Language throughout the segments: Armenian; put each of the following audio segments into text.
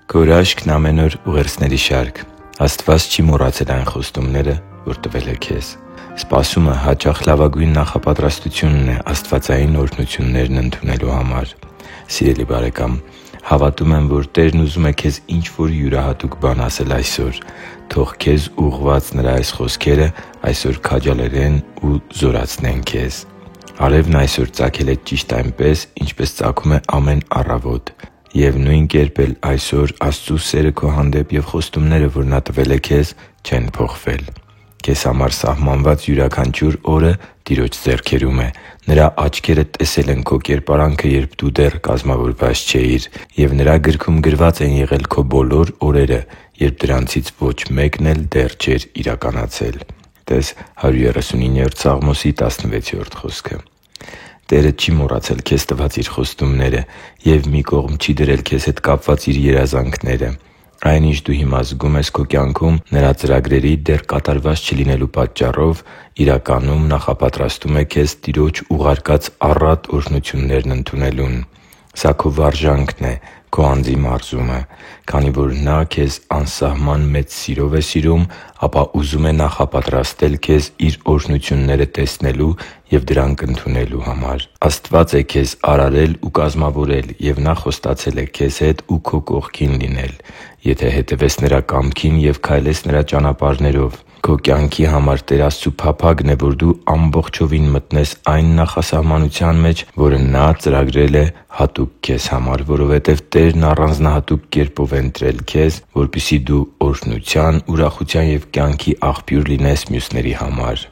Քո հրաշքն ամեն օր ուղերձների շարք։ Աստված չի մոռացել այն խոստումները, որ տվել է քեզ։ Սպասումը հաճախ լավագույն նախապատրաստությունն է աստվածային օրհնություններն ընդունելու համար։ Սիրելի՛ բարեկամ, հավատում եմ, որ Տերն ուզում է քեզ ինչ-որ յուրահատուկ բան ասել այսօր։ Թող քեզ ուղղված Նրա այս խոսքերը այսօր քաջալերեն ու զորացնեն քեզ։ Արևն այսօր ծագել է ճիշտ այնպես, ինչպես ծագում է ամեն առավոտ։ Եվ նույն կերպ էլ այսօր Աստծու սերը քո հանդեպ և խոստումները, որ Նա տվել է քեզ, չեն փոխվել։ Քեզ համար սահմանված յուրաքանչյուր օրը Տիրոջ ձեռքերում է։ Նրա աչքերը տեսել են քո կերպարանքը, երբ դու դեռ կազմավորված չէիր, և Նրա գրքում գրված են եղել քո բոլոր օրերը, երբ դրանցից ոչ մեկն էլ դեռ չէր իրականացել։ (Տե՛ս Սաղմոս 139:16 խոսքը)։ Տերը չի մոռացել քեզ տված Իր խոստումները և մի կողմ չի դրել քեզ հետ կապված Իր երազանքները։ Այն, ինչ դու հիմա զգում ես քո կյանքում Նրա ծրագրերի դեռ կատարված չլինելու պատճառով, իրականում նախապատրաստում է քեզ Տիրոջ ուղարկած առատ օրհնություններն ընդունելուն։ Սա քո վարժանքն է, քո անձի մարզումը։ Քանի որ Նա քեզ անսահման մեծ սիրով է սիրում, ապա ուզում է նախապատրաստել քեզ Իր օրհնությունները տեսնելու և դրանք ընդունելու համար։ Աստված է քեզ արարել ու կազմավորել, և Նա խոստացել է քեզ հետ ու քո կողքին լինել։ Եթե հետևես Նրա կամքին և քայլես Նրա ճանապարհներով, քո կյանքի համար Տեր Աստծու փափագն է, որ դու ամբողջովին մտնես այն նախասահմանության մեջ, որը Նա ծրագրել է հատուկ քեզ համար, որովհետև Տերն առանձնահատուկ կերպով է ընտրել քեզ, որպեսզի դու օրհնության, ուրախության և կյանքի աղբյուր լինես մյուսների համար։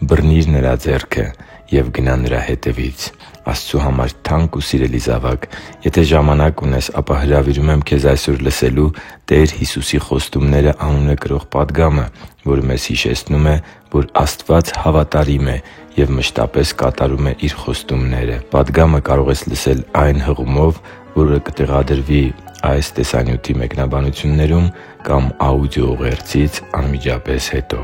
Բռնի՛ր Նրա ձեռքը և գնա՛ Նրա հետևից։ Աստծու համար թանկ ու սիրելի՛ զավակ, եթե ժամանակ ունես, ապա հրավիրում եմ քեզ այսօր լսելու Տեր Հիսուսի խոստումները անունը կրող պատգամը, որը մեզ հիշեցնում է, որ Աստված հավատարիմ է և մշտապես կատարում է Իր խոստումները։ Պատգամը կարող ես լսել այն հղումով, որը կտեղադրվի այս տեսանյութի մեկնաբանություններում, կամ աուդիո ուղերձից անմիջապես հետո։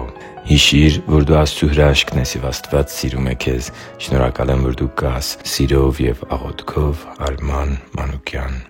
Հիշի՛ր, որ դու Աստծո հրաշքն ես, և Աստված սիրում է քեզ։ Շնորհակալ եմ, որ դու կա՛ս։ Սիրով և աղոթքով, Արման Մանուկյան։